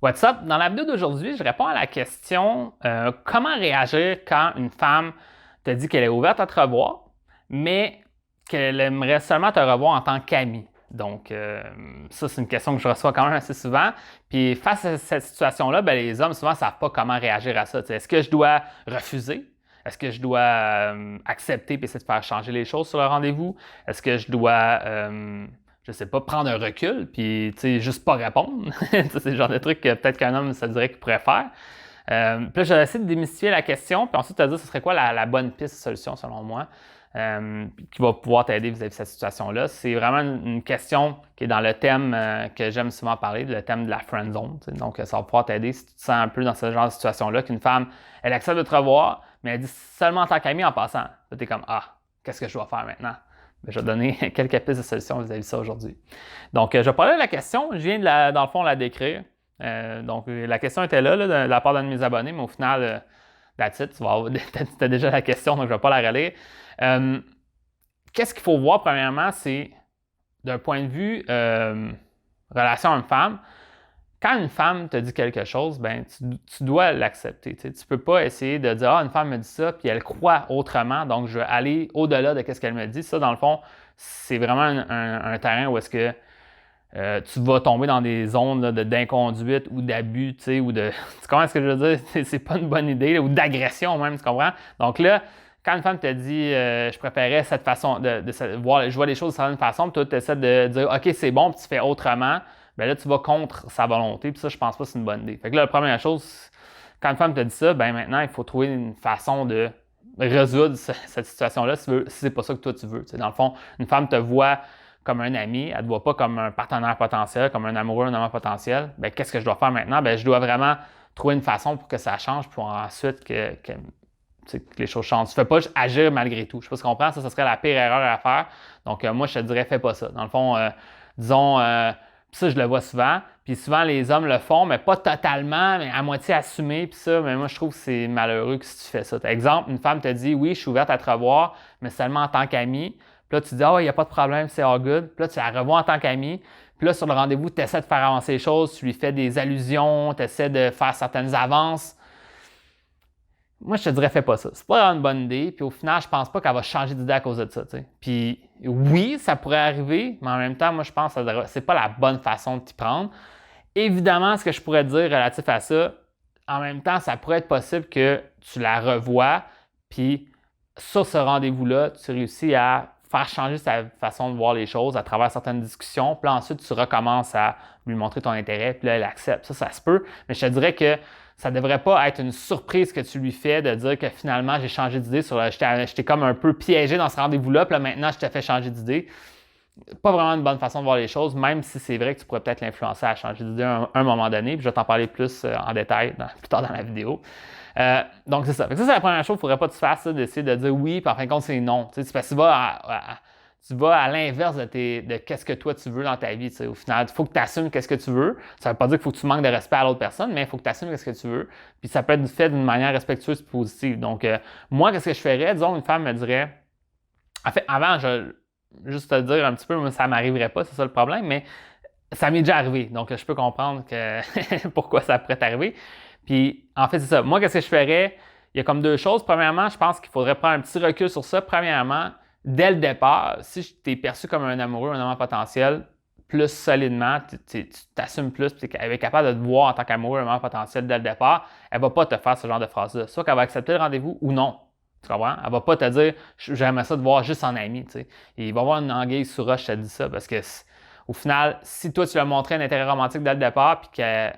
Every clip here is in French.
What's up? Dans la vidéo d'aujourd'hui, je réponds à la question comment réagir quand une femme te dit qu'elle est ouverte à te revoir, mais qu'elle aimerait seulement te revoir en tant qu'amie. Donc, ça, c'est une question que je reçois quand même assez souvent. Puis, face à cette situation-là, ben, les hommes, souvent, ne savent pas comment réagir à ça. Est-ce que je dois refuser? Est-ce que je dois accepter et essayer de faire changer les choses sur le rendez-vous? Est-ce que je dois je sais pas, prendre un recul, puis juste pas répondre? C'est le genre de truc que peut-être qu'un homme, ça dirait qu'il pourrait faire. Puis là, je vais essayer de démystifier la question, puis ensuite te dire ce serait quoi la bonne piste de solution selon moi, qui va pouvoir t'aider vis-à-vis de cette situation-là. C'est vraiment une question qui est dans le thème que j'aime souvent parler, le thème de la friend zone. Donc, ça va pouvoir t'aider si tu te sens un peu dans ce genre de situation-là, qu'une femme, elle accepte de te revoir, mais elle dit seulement en tant qu'amie en passant. Là, tu es comme, ah, qu'est-ce que je dois faire maintenant? Je vais donner quelques pistes de solutions vis-à-vis de ça aujourd'hui. Donc, je vais parler de la question. Je viens, dans le fond, la décrire. Donc, la question était là, de la part d'un de mes abonnés, mais au final, that's it. Tu as déjà la question, donc je ne vais pas la relire. Qu'est-ce qu'il faut voir, premièrement, c'est d'un point de vue relation homme-femme, quand une femme te dit quelque chose, ben, tu dois l'accepter. Tu ne peux pas essayer de dire « Ah, une femme me dit ça, puis elle croit autrement, donc je vais aller au-delà de ce qu'elle me dit. » Ça, dans le fond, c'est vraiment un terrain où est-ce que tu vas tomber dans des zones d'inconduite ou d'abus, ou de... Tu comprends ce que je veux dire? C'est pas une bonne idée, ou d'agression même, tu comprends? Donc là, quand une femme te dit je préférais cette façon je vois les choses de certaine façon, puis toi, tu essaies de dire OK, c'est bon, puis tu fais autrement, bien là, tu vas contre sa volonté, puis ça, je pense pas que c'est une bonne idée. Fait que là, la première chose, quand une femme te dit ça, bien maintenant, il faut trouver une façon de résoudre cette situation-là si c'est pas ça que toi tu veux. Dans le fond, une femme te voit comme un ami, elle ne te voit pas comme un partenaire potentiel, comme un amoureux, un amant potentiel. Bien, qu'est-ce que je dois faire maintenant? Bien, je dois vraiment trouver une façon pour que ça change, pour ensuite que les choses changent. Tu ne fais pas agir malgré tout. Je ne sais pas si tu comprends, ça serait la pire erreur à faire. Donc, moi, je te dirais, fais pas ça. Dans le fond, disons, ça, je le vois souvent. Puis souvent, les hommes le font, mais pas totalement, mais à moitié assumé. Puis ça, mais moi, je trouve que c'est malheureux que si tu fais ça. Exemple, une femme te dit, oui, je suis ouverte à te revoir, mais seulement en tant qu'amie. Puis là, tu dis, ah, il n'y a pas de problème, c'est all good. Puis là, tu la revois en tant qu'amie. Puis là, sur le rendez-vous, tu essaies de faire avancer les choses, tu lui fais des allusions, tu essaies de faire certaines avances. Moi, je te dirais, fais pas ça. C'est pas vraiment une bonne idée. Puis au final, je pense pas qu'elle va changer d'idée à cause de ça. T'sais. Puis oui, ça pourrait arriver, mais en même temps, moi, je pense que c'est pas la bonne façon de t'y prendre. Évidemment, ce que je pourrais dire relatif à ça, en même temps, ça pourrait être possible que tu la revoies, puis sur ce rendez-vous-là, tu réussis à faire changer sa façon de voir les choses à travers certaines discussions. Puis là, ensuite, tu recommences à lui montrer ton intérêt, puis là, elle accepte. Ça se peut. Mais je te dirais que ça ne devrait pas être une surprise que tu lui fais de dire que finalement, j'ai changé d'idée. J'étais comme un peu piégé dans ce rendez-vous-là, puis là, maintenant, je t'ai fait changer d'idée. Pas vraiment une bonne façon de voir les choses, même si c'est vrai que tu pourrais peut-être l'influencer à changer d'idée à un moment donné. Puis je vais t'en parler plus en détail plus tard dans la vidéo. Donc, c'est ça. Ça, c'est la première chose. Il ne faudrait pas que tu fasses ça, d'essayer de dire oui, puis en fin de compte, c'est non. Parce que tu vas à l'inverse de qu'est-ce que toi tu veux dans ta vie. T'sais. Au final, il faut que tu assumes qu'est-ce que tu veux. Ça ne veut pas dire qu'il faut que tu manques de respect à l'autre personne, mais il faut que tu assumes qu'est-ce que tu veux. Puis ça peut être fait d'une manière respectueuse et positive. Donc, moi, qu'est-ce que je ferais? Disons, une femme me dirait... En fait, avant, juste te dire un petit peu, moi, ça ne m'arriverait pas, c'est ça le problème, mais ça m'est déjà arrivé. Donc, je peux comprendre pourquoi ça pourrait t'arriver. Puis, en fait, c'est ça. Moi, qu'est-ce que je ferais? Il y a comme deux choses. Premièrement, je pense qu'il faudrait prendre un petit recul sur ça. Premièrement, dès le départ, si tu es perçu comme un amoureux, un amant potentiel, plus solidement, tu t'assumes plus, puis elle est capable de te voir en tant qu'amoureux, un amant potentiel dès le départ, elle ne va pas te faire ce genre de phrase-là. Soit qu'elle va accepter le rendez-vous ou non. Tu comprends? Elle ne va pas te dire j'aimerais ça te voir juste en ami. T'sais. Il va y avoir une anguille sous roche, je te dis ça, parce que au final, si toi tu lui as montré un intérêt romantique dès le départ, puis que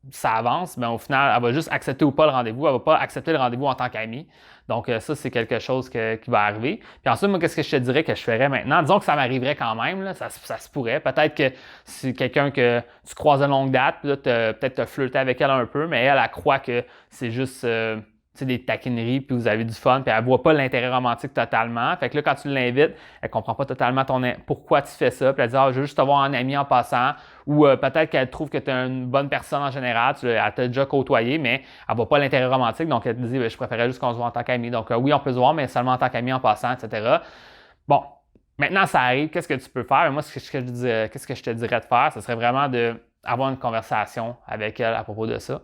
ça avance, bien, au final, elle va juste accepter ou pas le rendez-vous. Elle ne va pas accepter le rendez-vous en tant qu'amie. Donc, ça, c'est quelque chose qui va arriver. Puis ensuite, moi, qu'est-ce que je te dirais que je ferais maintenant? Disons que ça m'arriverait quand même, là, ça se pourrait. Peut-être que c'est quelqu'un que tu croises de longue date, puis là, peut-être te flirter avec elle un peu, mais elle croit que c'est juste des taquineries, puis vous avez du fun, puis elle ne voit pas l'intérêt romantique totalement. Fait que là, quand tu l'invites, elle ne comprend pas totalement pourquoi tu fais ça. Puis elle dit, je veux juste te voir en ami en passant. Ou peut-être qu'elle trouve que tu es une bonne personne en général, elle t'a déjà côtoyé, mais elle ne voit pas l'intérêt romantique. Donc, elle te dit, je préférais juste qu'on se voit en tant qu'ami. Donc, oui, on peut se voir, mais seulement en tant qu'ami en passant, etc. Bon, maintenant, ça arrive. Qu'est-ce que tu peux faire? Moi, qu'est-ce que je te dirais de faire? Ce serait vraiment de avoir une conversation avec elle à propos de ça.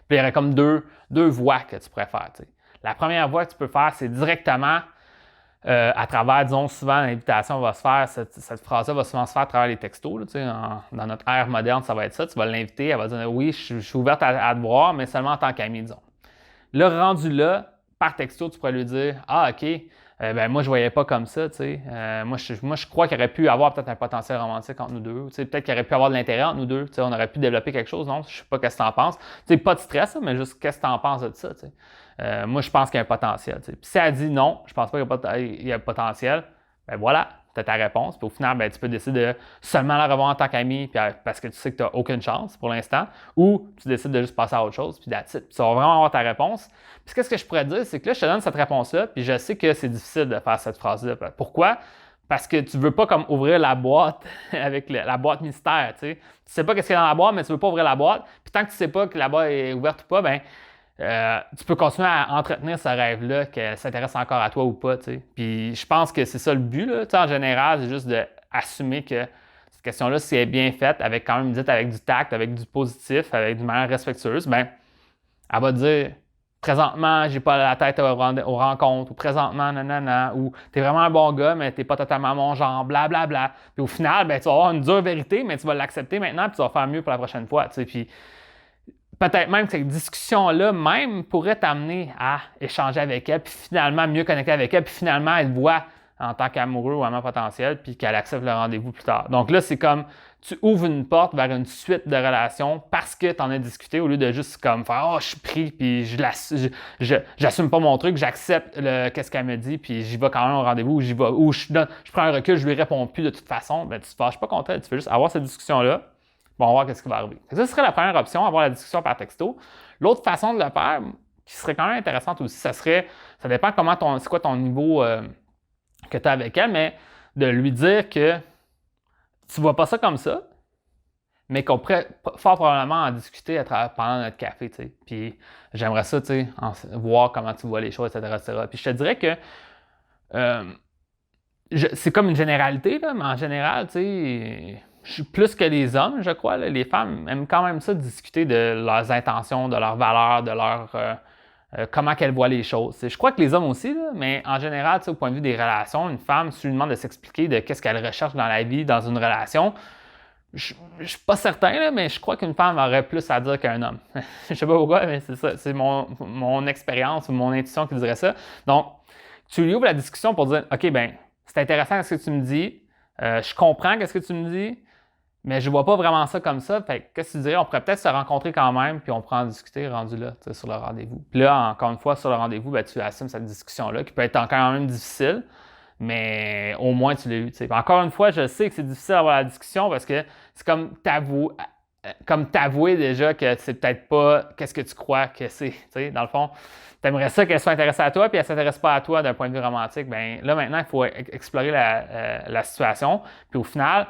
Puis il y aurait comme deux voies que tu pourrais faire. T'sais. La première voie que tu peux faire, c'est directement à travers, disons, souvent l'invitation va se faire, cette phrase-là va souvent se faire à travers les textos. Là, dans notre ère moderne, ça va être ça. Tu vas l'inviter, elle va dire oui, je suis ouverte à te voir, mais seulement en tant qu'amie, disons. Là, rendu là, par texto, tu pourrais lui dire ah, OK, ben moi, je ne voyais pas comme ça. Moi, je crois qu'il aurait pu avoir peut-être un potentiel romantique entre nous deux. Peut-être qu'il aurait pu avoir de l'intérêt entre nous deux. On aurait pu développer quelque chose. Non, je ne sais pas qu'est-ce que tu en penses. Pas de stress, mais juste qu'est-ce que tu en penses de ça. Moi, je pense qu'il y a un potentiel. Puis si elle dit non, je pense pas qu'il y a un potentiel, ben voilà, tu as ta réponse. Puis au final, ben, tu peux décider de seulement la revoir en tant qu'amie parce que tu sais que tu n'as aucune chance pour l'instant, ou tu décides de juste passer à autre chose, puis that's it. Puis tu vas vraiment avoir ta réponse. Puis qu'est-ce que je pourrais te dire, c'est que là, je te donne cette réponse-là, puis je sais que c'est difficile de faire cette phrase-là. Pourquoi? Parce que tu ne veux pas comme ouvrir la boîte avec la boîte mystère. Tu ne sais pas qu'est-ce qu'il y a dans la boîte, mais tu ne veux pas ouvrir la boîte. Puis tant que tu ne sais pas que la boîte est ouverte ou pas, ben tu peux continuer à entretenir ce rêve-là, qu'elle s'intéresse encore à toi ou pas. T'sais. Puis je pense que c'est ça le but. Là. En général, c'est juste d'assumer que cette question-là, si elle est bien faite, avec quand même dite avec du tact, avec du positif, avec d'une manière respectueuse, ben elle va te dire présentement, j'ai pas la tête aux rencontres, ou présentement, nanana, ou t'es vraiment un bon gars, mais t'es pas totalement mon genre, blablabla. Bla, bla. Puis au final, ben, tu vas avoir une dure vérité, mais tu vas l'accepter maintenant, puis tu vas faire mieux pour la prochaine fois. Puis peut-être même que cette discussion-là même pourrait t'amener à échanger avec elle, puis finalement mieux connecter avec elle, puis finalement elle te voit en tant qu'amoureux ou amant potentiel, puis qu'elle accepte le rendez-vous plus tard. Donc là, c'est comme tu ouvres une porte vers une suite de relations parce que tu en as discuté au lieu de juste comme faire « Oh, je suis pris, puis j'assume pas mon truc, j'accepte qu'est-ce qu'elle me dit, puis j'y vais quand même au rendez-vous, ou je prends un recul, je lui réponds plus de toute façon. » Ben, tu te fâches pas contre elle, tu veux juste avoir cette discussion-là. Bon, on va voir ce qui va arriver. Ça serait la première option, avoir la discussion par texto. L'autre façon de le faire, qui serait quand même intéressante aussi, ça dépend c'est quoi ton niveau que tu as avec elle, mais de lui dire que tu vois pas ça comme ça, mais qu'on pourrait fort probablement en discuter pendant notre café, tu sais. Puis j'aimerais ça, tu sais, voir comment tu vois les choses, etc., etc. Puis je te dirais que c'est comme une généralité, là, mais en général, tu sais, plus que les hommes, je crois, là, les femmes aiment quand même ça discuter de leurs intentions, de leurs valeurs, de comment qu'elles voient les choses. Je crois que les hommes aussi, là, mais en général, au point de vue des relations, une femme, si tu lui demandes de s'expliquer de qu'est-ce qu'elle recherche dans la vie, dans une relation, je ne suis pas certain, là, mais je crois qu'une femme aurait plus à dire qu'un homme. Je ne sais pas pourquoi, mais c'est ça. C'est mon expérience ou mon intuition qui dirait ça. Donc, tu lui ouvres la discussion pour dire, OK, ben c'est intéressant ce que tu me dis, je comprends ce que tu me dis, mais je ne vois pas vraiment ça comme ça. Fait qu'est-ce que tu dirais? On pourrait peut-être se rencontrer quand même, puis on pourrait en discuter rendu là, sur le rendez-vous. Puis là, encore une fois, sur le rendez-vous, ben, tu assumes cette discussion-là, qui peut être quand même difficile, mais au moins tu l'as eu. T'sais. Encore une fois, je sais que c'est difficile d'avoir la discussion parce que c'est comme t'avouer déjà que c'est peut-être pas qu'est-ce que tu crois que c'est. T'sais. Dans le fond, tu aimerais ça qu'elle soit intéressée à toi, puis elle ne s'intéresse pas à toi d'un point de vue romantique. Bien là, maintenant, il faut explorer la situation. Puis au final,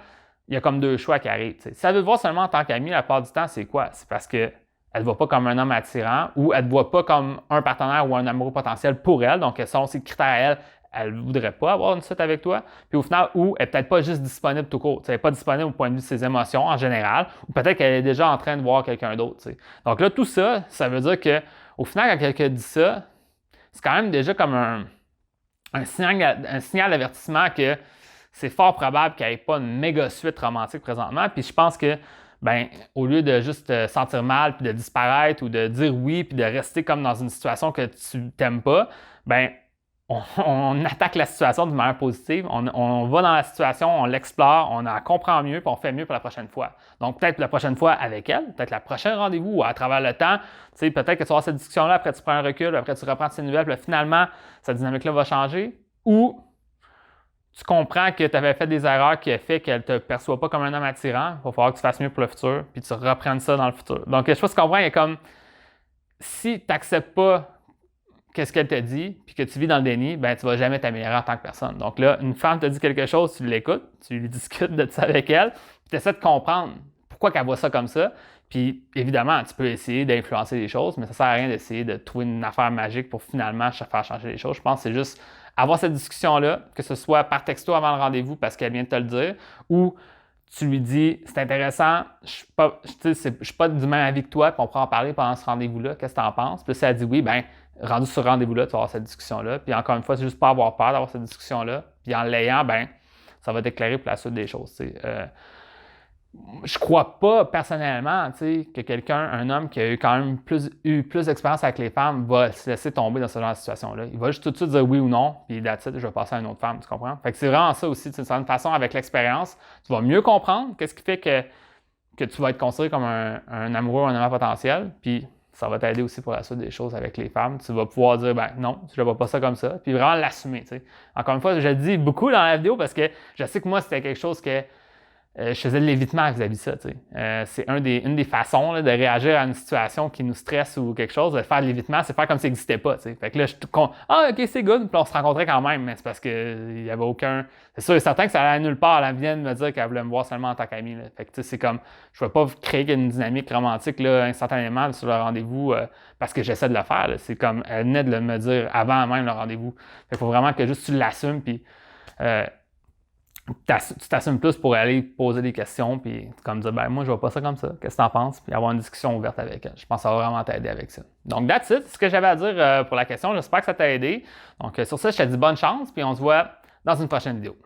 il y a comme deux choix qui arrivent. T'sais. Si elle veut te voir seulement en tant qu'ami, la plupart du temps, c'est quoi? C'est parce qu'elle ne te voit pas comme un homme attirant ou elle ne te voit pas comme un partenaire ou un amoureux potentiel pour elle. Donc, selon ses critères à elle ne voudrait pas avoir une suite avec toi. Puis au final, ou elle n'est peut-être pas juste disponible tout court. Elle n'est pas disponible au point de vue de ses émotions en général, ou peut-être qu'elle est déjà en train de voir quelqu'un d'autre. T'sais. Donc là, tout ça, ça veut dire qu'au final, quand quelqu'un dit ça, c'est quand même déjà comme un signal d'avertissement que c'est fort probable qu'il n'y ait pas une méga suite romantique présentement. Puis je pense que, ben, au lieu de juste te sentir mal, puis de disparaître, ou de dire oui, puis de rester comme dans une situation que tu t'aimes pas, ben, on attaque la situation d'une manière positive, on va dans la situation, on l'explore, on en comprend mieux, puis on fait mieux pour la prochaine fois. Donc, peut-être la prochaine fois avec elle, peut-être la prochaine rendez-vous, ou à travers le temps, tu sais, peut-être que tu vas avoir cette discussion-là, après tu prends un recul, après tu reprends tes nouvelles, puis là, finalement, cette dynamique-là va changer, ou tu comprends que tu avais fait des erreurs qui ont fait qu'elle ne te perçoit pas comme un homme attirant, il va falloir que tu fasses mieux pour le futur, puis tu reprennes ça dans le futur. Donc, je pense que tu comprends, il y a comme, si tu n'acceptes pas qu'est-ce qu'elle te dit, puis que tu vis dans le déni, ben tu ne vas jamais t'améliorer en tant que personne. Donc là, une femme te dit quelque chose, tu l'écoutes, tu lui discutes de ça avec elle, puis tu essaies de comprendre pourquoi elle voit ça comme ça. Puis évidemment, tu peux essayer d'influencer les choses, mais ça ne sert à rien d'essayer de trouver une affaire magique pour finalement faire changer les choses. Je pense que c'est juste avoir cette discussion-là, que ce soit par texto avant le rendez-vous parce qu'elle vient de te le dire, ou tu lui dis, c'est intéressant, je suis pas du même avis que toi, puis on pourra en parler pendant ce rendez-vous-là, qu'est-ce que tu en penses? Puis si elle dit oui, ben rendu sur ce rendez-vous-là, tu vas avoir cette discussion-là. Puis encore une fois, c'est juste pas avoir peur d'avoir cette discussion-là. Puis en l'ayant, ben ça va t'éclairer pour la suite des choses. Je crois pas personnellement que un homme qui a eu quand même eu plus d'expérience avec les femmes, va se laisser tomber dans ce genre de situation-là. Il va juste tout de suite dire oui ou non, puis that's it, je vais passer à une autre femme, tu comprends? Fait que c'est vraiment ça aussi, d'une certaine façon, avec l'expérience, tu vas mieux comprendre qu'est-ce qui fait que tu vas être considéré comme un amoureux ou un amant potentiel, puis ça va t'aider aussi pour la suite des choses avec les femmes. Tu vas pouvoir dire, ben non, je ne vois pas ça comme ça, puis vraiment l'assumer. Encore une fois, je le dis beaucoup dans la vidéo parce que je sais que moi, c'était quelque chose que je faisais de l'évitement vis-à-vis de ça. C'est une des façons là, de réagir à une situation qui nous stresse ou quelque chose, de faire de l'évitement, c'est faire comme si ça n'existait pas. Fait que là, ah, ok, c'est good, puis on se rencontrait quand même, mais c'est parce qu'il n'y avait aucun. C'est sûr et certain que ça allait nulle part. Elle vient de me dire qu'elle voulait me voir seulement en tant qu'amie. Fait que c'est comme, je ne vais pas créer une dynamique romantique là, instantanément sur le rendez-vous parce que j'essaie de le faire. C'est comme, elle venait de me dire avant même le rendez-vous. Il faut vraiment que juste tu l'assumes, puis. Tu t'assumes plus pour aller poser des questions, puis comme dire, ben moi, je vois pas ça comme ça. Qu'est-ce que tu en penses? Puis avoir une discussion ouverte avec elle. Je pense que ça va vraiment t'aider avec ça. Donc, that's it. C'est ce que j'avais à dire pour la question. J'espère que ça t'a aidé. Donc, sur ça, je te dis bonne chance, puis on se voit dans une prochaine vidéo.